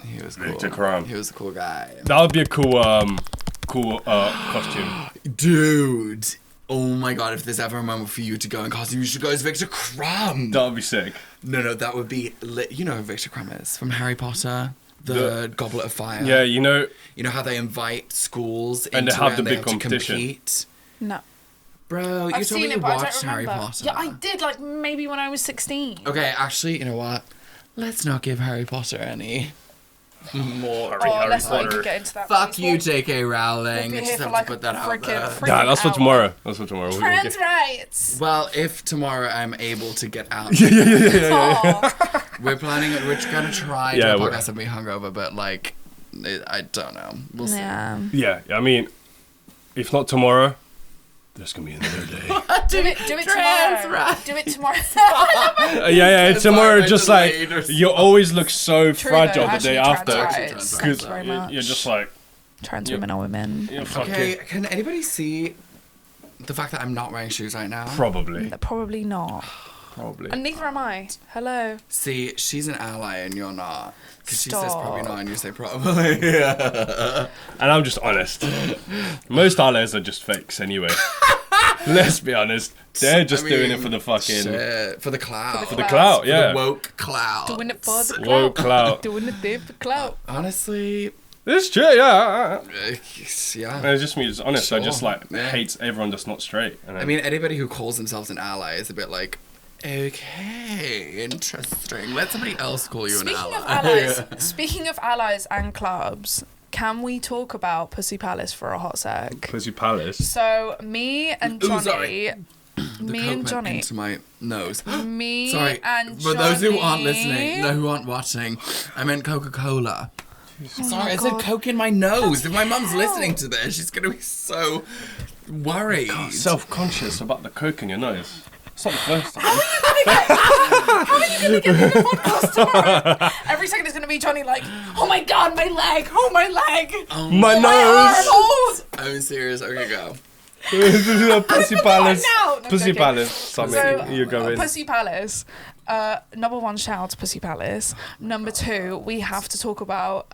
He was cool. Victor Crumb. He was a cool guy. That would be a cool costume. Dude. Oh my god, if there's ever a moment for you to go in costume, you should go as Victor Crumb. That would be sick. No, that would be lit. You know who Victor Crumb is from Harry Potter? The Goblet of Fire. Yeah, you know. You know how they invite schools And into they have it the and big have to competition. compete? No. Bro, you I've told seen me it, you but I watched don't Harry remember. Potter. Yeah, I did, like, maybe when I was 16. Okay, actually, you know what? Let's not give Harry Potter any more. Oh, let's not even get into that. Fuck please. you, J.K. Rowling. We'll be I here just for have like to a put that out freaking there. Nah, that's for hour. tomorrow. That's for tomorrow. Trans rights. Well, if tomorrow I'm able to get out, Oh. we're gonna try Yeah, to do a we're- podcast and be hungover, but like, I don't know. We'll see. Yeah. Yeah, I mean, if not tomorrow, there's gonna be another day. Do it Trans tomorrow. rights. Do it tomorrow. Yeah, tomorrow Sorry, just I like delayed or you always look so True, fragile though, the day actually, after. trans Trans rights. rights. Thanks very much. You're just like, Trans Yeah. women are women. you're fucking Okay, can anybody see the fact that I'm not wearing shoes right now? probably. Probably not. Probably. And neither am I. Hello. See, she's an ally and you're not. Because she says Stop. probably not and you say probably. Yeah. And I'm just honest. Most allies are just fakes anyway. Let's be honest. They're just I doing mean, it for the fucking Shit. For the clout. for the clout, yeah. The woke clout. Doing it for the clout. Whoa, clout. Doing it there for clout. Honestly, It's true, yeah. yeah. And it's just me, just honest. I just Sure, like yeah. hates everyone that's not straight. And I mean, anybody who calls themselves an ally is a bit like, okay, interesting. Let somebody else call you Speaking an of ally. allies, speaking of allies and clubs, can we talk about Pussy Palace for a hot sec? Pussy Palace. So me and Ooh, Johnny, sorry. The me coke and went Johnny, into my nose. me Sorry, and for Johnny. those who aren't listening, no, who aren't watching, I meant Coca-Cola. Sorry, I said God. Coke in my nose. If my mum's listening to this, she's gonna be so worried. Self-conscious about the coke in your nose. It's not the first time. Every second is gonna be Johnny like, oh my god, my leg, oh my leg, My nose. oh. I'm serious. Okay, go. Pussy Palace. now. No, Pussy joking. Palace. Something So, you go in. Pussy Palace. Number one, shout out to Pussy Palace. Number two, we have to talk about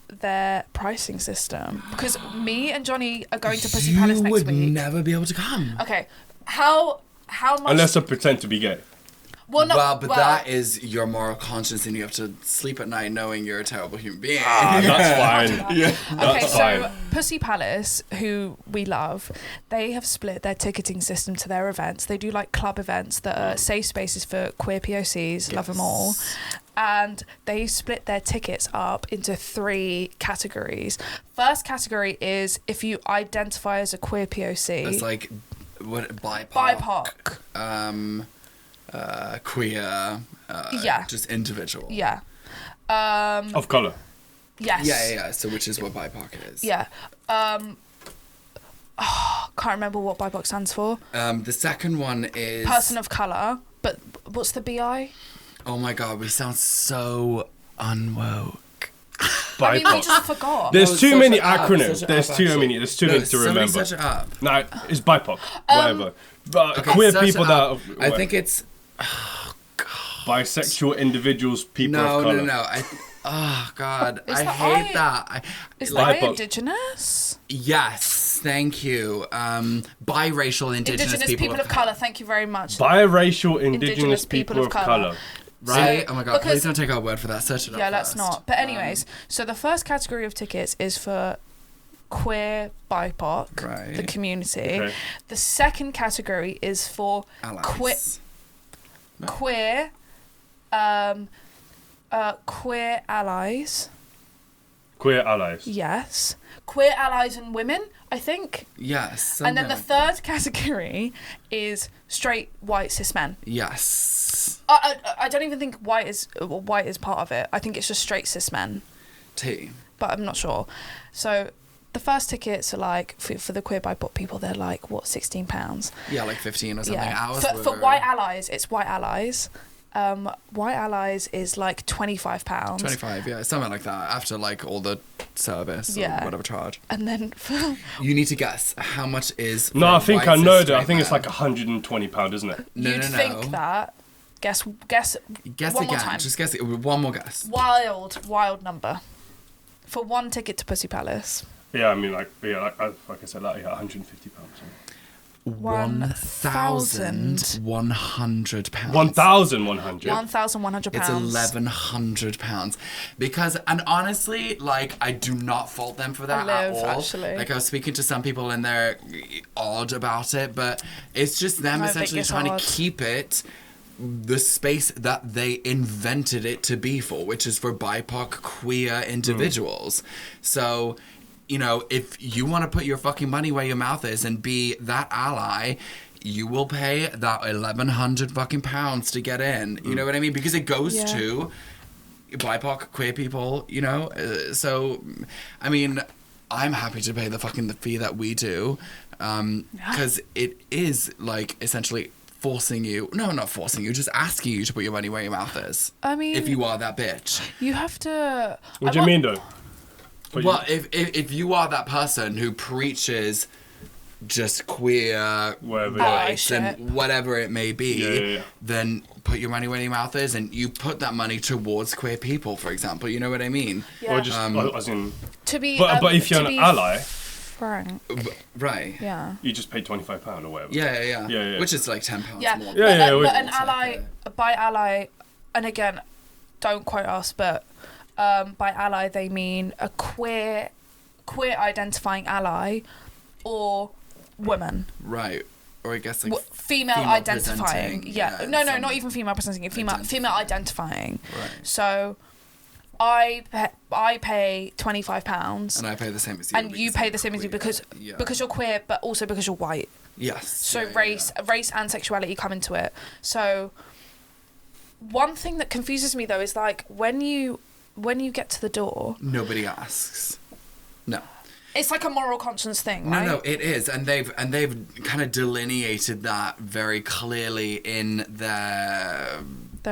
their pricing system because me and Johnny are going to Pussy Palace You next would week. never be able to come. Okay, how much? Unless I pretend to be gay. well, no, Well, but that is your moral conscience, and you have to sleep at night knowing you're a terrible human being. That's fine. Yeah. Okay, That's so fine. Pussy Palace, who we love, they have split their ticketing system to their events. They do like club events that are safe spaces for queer POCs, love them all. And they split their tickets up into 3 categories. First category is if you identify as a queer POC. It's like what BIPOC. BIPOC. Queer. Yeah. Just individual. Yeah. Of colour. Yes. Yeah. So which is what BIPOC is. Yeah. Can't remember what BIPOC stands for. The second one is Person of colour. But what's the BI? Oh my god, we sound so unwoke. I mean, we BIPOC. just forgot. There's No, too search many it up, acronyms. search it There's up, too actually. many. There's too many to somebody remember. Search it up. No, it's BIPOC. Whatever. But Okay, queer search people it that up. are I think it's bisexual individuals, people of no. colour. Oh god, Is I the hate I- that. Is BIPOC. that indigenous? Yes, thank you. Biracial indigenous people of colour. Thank you very much. Biracial indigenous people of colour. Right? So- Oh my god, because- please don't take our word for that. Search it up. Yeah, let's first. not. But anyways, so the first category of tickets is for queer BIPOC, Right. the community. Okay. The second category is for Allies. queer queer allies. Queer allies. Yes. queer allies and women, I think. Yes. And then the something like third category is straight white cis men. that. Yes. I don't even think white is part of it. I think it's just straight cis men, T. but I'm not sure. So the first tickets are like for the queer BIPOC people, they're like what, £16? Yeah, like 15 or something. Ours For were- white allies, it's white allies. White allies is like £25. 25, yeah, something like that. After like all the service Yeah. or whatever charge. And then for You need to guess how much is. No, for I think white I know cis that. I straight think it's men. like £120, isn't it? No, you'd no, no. think that. Guess Guess one more again. time. Just guess it. One more guess. Wild number. For one ticket to Pussy Palace. Yeah, I mean, like I said, like £150. £1,100. £1,100. £1,100. It's £1,100 because, and honestly, like I do not fault them for that at all. Actually. Like I was speaking to some people and they're odd about it, but it's just them I think essentially it's trying odd. to keep it the space that they invented it to be for, which is for BIPOC queer individuals. So, you know, if you want to put your fucking money where your mouth is and be that ally, you will pay that £1,100 fucking pounds to get in. You know what I mean? Because it goes Yeah. to BIPOC queer people, you know? So, I mean, I'm happy to pay the fee that we do. Because it is, like, essentially forcing you, no, not forcing you, just asking you to put your money where your mouth is. I mean, If you are that bitch. you have to. What do you mean, though? But Well, if you are that person who preaches just queer Whatever. rights Allyship. and whatever it may be, Yeah. then put your money where your mouth is and you put that money towards queer people, for example. You know what I mean? Yeah. Or just, as in... to be. But if you're to an be ally, frank. Right. Yeah. you just pay £25 or whatever. Yeah. Which is like £10 Yeah. more. Yeah, But an It's like ally, by ally, and again, don't quote us, but by ally they mean a queer identifying ally, or woman. Right. Or I guess like Female female identifying. presenting, Yeah. yeah, No, some not even female presenting. Female identifying. Right. So, I pay £25, And I pay the same as you. and you because pay I'm the same as you queer. because you're queer, but also because you're white. Yes. So yeah, race and sexuality come into it. So one thing that confuses me though is like when you get to the door, Nobody asks. No. it's like a moral conscience thing, right? No, it is, and they've kind of delineated that very clearly in their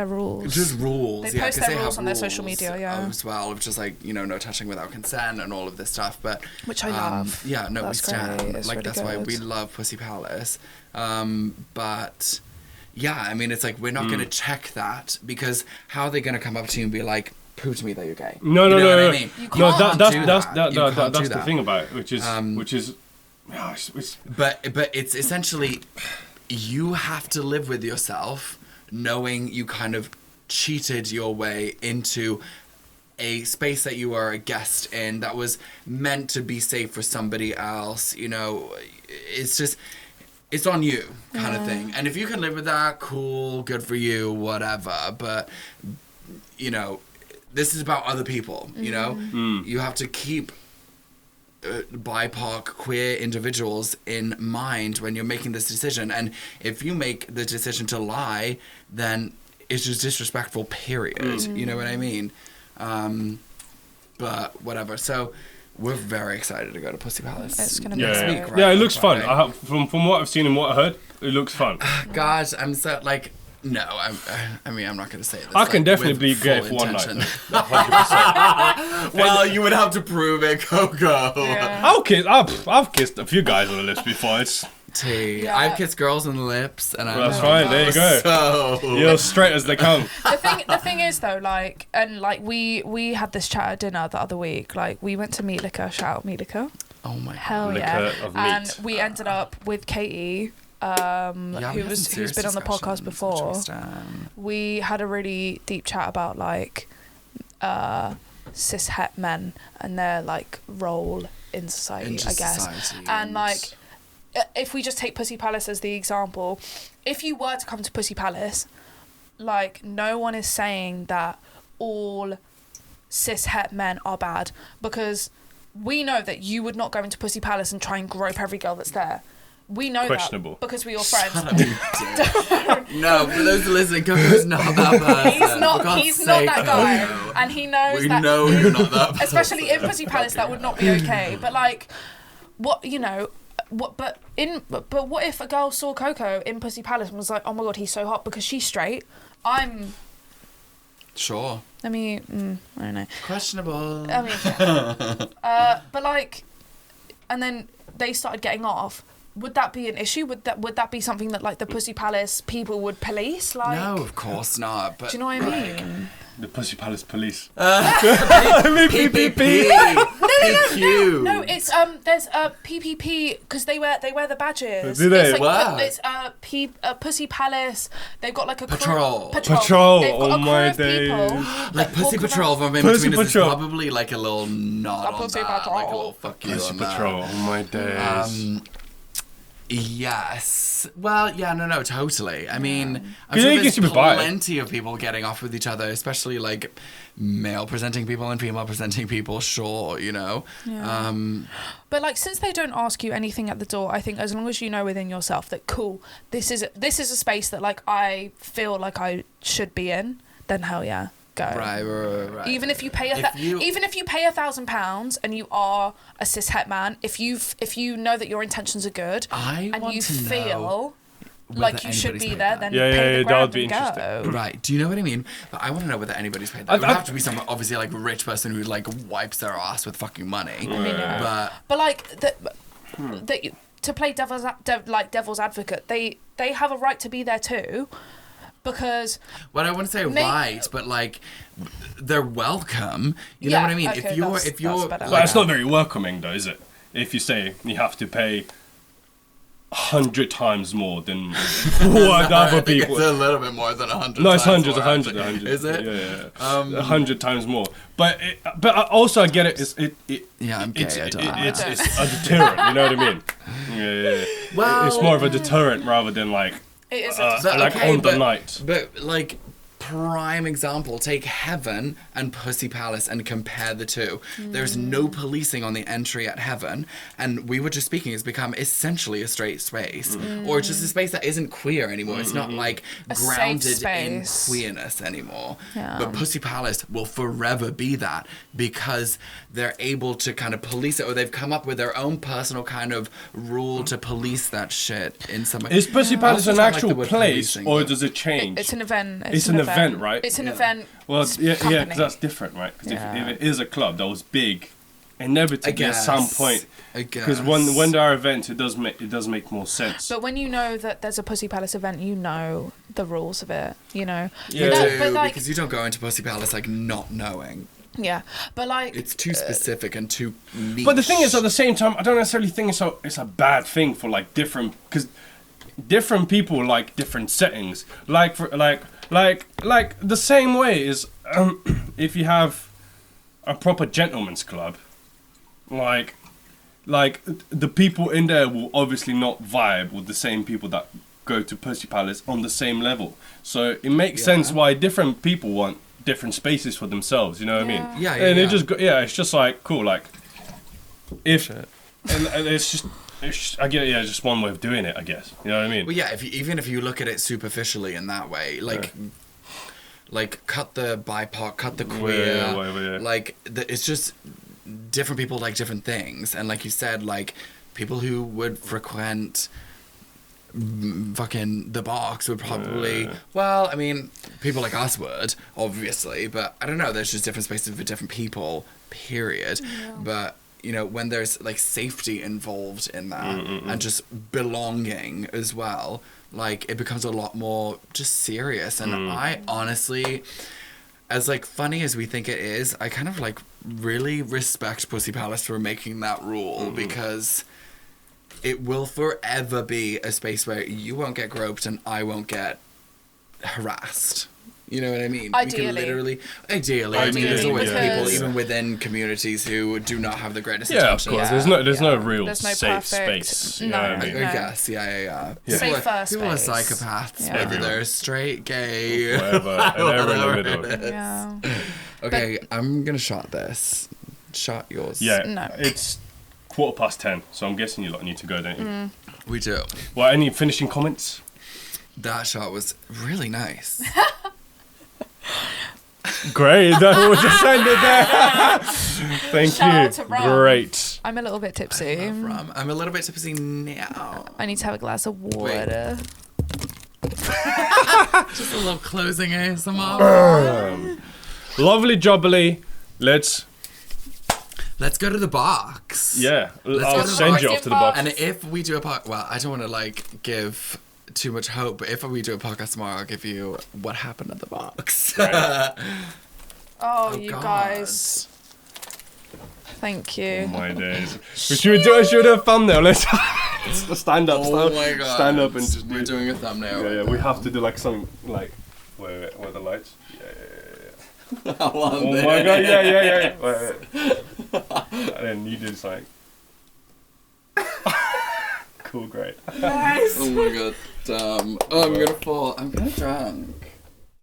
rules. just rules. They yeah, post 'cause their they rules have on their social rules media, yeah. as well, which is like no touching without consent and all of this stuff. But Which I love. Yeah, no, That's we stand. great. It's Like really that's why good. we love Pussy Palace. But yeah, I mean, it's like we're not going to check that because how are they going to come up to you and be like, prove to me that you're gay? No. You know what I mean? You No, can't that's do that's that. You can't do the that. thing about it, which is, yeah, it's But it's essentially you have to live with yourself knowing you kind of cheated your way into a space that you are a guest in that was meant to be safe for somebody else. You know, it's on you kind of thing. And if you can live with that, cool, good for you, whatever. But, you know, this is about other people, you know? You have to keep BIPOC queer individuals in mind when you're making this decision. And if you make the decision to lie, then it's just disrespectful, period. You know what I mean? But whatever. So we're very excited to go to Pussy Palace. It's gonna be next great. week, right? yeah, it looks fun. Friday. From what I've seen and what I heard, it looks fun. God, I'm so like. No, I mean, I'm not going to say this. I can like, definitely with get it full for one night. intention. 100%. Well, you would have to prove it, Coco. Yeah. I've kissed a few guys on the lips before. It's T. Yeah. I've kissed girls on the lips, and that's fine. There you go. So You're straight as they come. The thing is though, like, and like we had this chat at dinner the other week. Like we went to Meat Liquor. Shout out Meat Liquor. oh my Hell god. yeah! Liquor of And meat. we ended up with Katie, Yeah, we had some who's been on the podcast serious discussions, before. which was, We had a really deep chat about like cis het men and their like role in society, Into I guess. society And like, if we just take Pussy Palace as the example, if you were to come to Pussy Palace, like no one is saying that all cis het men are bad, because we know that you would not go into Pussy Palace and try and grope every girl that's there. We know Questionable. that because we're your friends. No, for those listening, Coco's not that person. He's not that guy. No. And he knows We that. know you're not that person. Especially in Pussy Palace, that would not be okay. But like, what, you know, what? But what if a girl saw Coco in Pussy Palace and was like, oh my god, he's so hot because she's straight. Sure. I mean, I don't know. Questionable. I mean, but like, and then they started getting off. Would that be an issue? Would that be something that like the Pussy Palace people would police? Like, No, of course not. But do you know what I mean? The Pussy Palace police. PPP. No, it's there's a PPP because they wear the badges. Do they? It's like, Wow. It's Pussy Palace. They've got like a Patrol. Patrol, They've got oh a crew my of people days. Like Pussy walk Patrol around. from in Pussy between us is Patrol. probably like a little nod A on Pussy that. Patrol. Like a little fuck you Pussy on Patrol, that. oh my days. Yes. Well, yeah, no, totally. I mean, I'm Yeah, sure you can there's see me buy it. plenty of people getting off with each other, especially like male presenting people and female presenting people. Sure, you know. Yeah. But like, since they don't ask you anything at the door, I think as long as you know within yourself that cool, this is a space that like I feel like I should be in, then hell yeah. Go. Right. Even if you pay even if you pay £1,000 and you are a cis het man, if you know that your intentions are good I and want you to know feel whether like you should anybody's be paid there, that. then Yeah, pay yeah, the that would grand be and interesting. go. Right. Do you know what I mean? But I want to know whether anybody's paid that. It would have to be some obviously like rich person who like wipes their ass with fucking money. I mean, But but like to play devil's advocate, they have a right to be there too, because well, I wouldn't say right, but like they're welcome. You know Yeah, what I mean? okay, if you're that's better. But it's not very welcoming though, is it? If you say you have to pay 100 times more than what other people. It's a little bit more than 100. No, it's times 100, more, 100, actually. 100. Is it? Yeah. 100 times more. But also I get it. Yeah, I'm gay. It's I don't. it's a deterrent. You know what I mean? Yeah. Well, It's more of a deterrent rather than like it is like on the night. But like prime example, take Heaven and Pussy Palace and compare the two. There's no policing on the entry at Heaven, and we were just speaking, it's become essentially a straight space, or just a space that isn't queer anymore. It's not like A safe grounded in space. queerness anymore. Yeah. But Pussy Palace will forever be that because they're able to kind of police it, or they've come up with their own personal kind of rule to police that shit in some way. Is Pussy Palace I an also don't like actual the word place, policing, or but- does it change? It's an event. It's an event, right? It's an Yeah. event. Well, yeah, company. because that's different, right? Because Yeah. if it is a club that was big, inevitably at some point, because when there are events, it does make more sense. But when you know that there's a Pussy Palace event, you know the rules of it. You know. You No, do, but like, because you don't go into Pussy Palace like not knowing. yeah, but like, It's too specific and too niche. But the thing is, at the same time, I don't necessarily think it's a bad thing for like different, because different people like different settings. Like for like the same way is if you have a proper gentleman's club, like the people in there will obviously not vibe with the same people that go to Pussy Palace on the same level. So it makes sense why different people want different spaces for themselves. You know what I mean? Yeah, And yeah. it just it's just like cool. Like if and it's just. I get it, yeah, just one way of doing it, I guess. You know what I mean? Well, yeah. Even if you look at it superficially in that way, like cut the BIPOC, cut the queer, Yeah. like it's just different people like different things, and like you said, like people who would frequent fucking the box would probably well, I mean, people like us would obviously, but I don't know. There's just different spaces for different people. Period. Yeah. But you know, when there's like safety involved in that and just belonging as well, like it becomes a lot more just serious. And I honestly, as like funny as we think it is, I kind of like really respect Pussy Palace for making that rule because it will forever be a space where you won't get groped and I won't get harassed. You know what I mean? Ideally. You can literally, I mean, there's always Because- people, even within communities, who do not have the greatest Yeah, of intentions. course. Yeah. There's no real There's no safe perfect- space. You no. know what I I mean? No. guess, yeah. Safer People are space. psychopaths, Yeah. whether they're straight, gay, Whatever, and ever in the middle. Yeah. Okay, I'm gonna shot this. shot yours? Yeah, No. it's 10:15, so I'm guessing you lot need to go, don't you? We do. Well, any finishing comments? That shot was really nice. Great, we'll just end it there. Thank Shout out you. to Rum. Great. I'm a little bit tipsy. From I'm a little bit tipsy now. I need to have a glass of water. Just a little closing ASMR. Lovely jubbly. Let's go to the box. Yeah, Let's I'll go to the send box. you off to the box. And if we do a well, I don't want to like give too much hope, but if we do a podcast tomorrow, I'll give you what happened at the box. Right. Oh, you God. guys. Thank you. Oh my days. Should we do a thumbnail? Let's stand up. Oh my god. Stand up and just we're doing a thumbnail. Yeah, right we now. have to do like something like where are the lights? Yeah. I want Oh this. my god, yeah. Wait. And then you do something. Cool, great. Nice. Oh my god, damn. Oh, I'm gonna fall. I'm kinda drunk.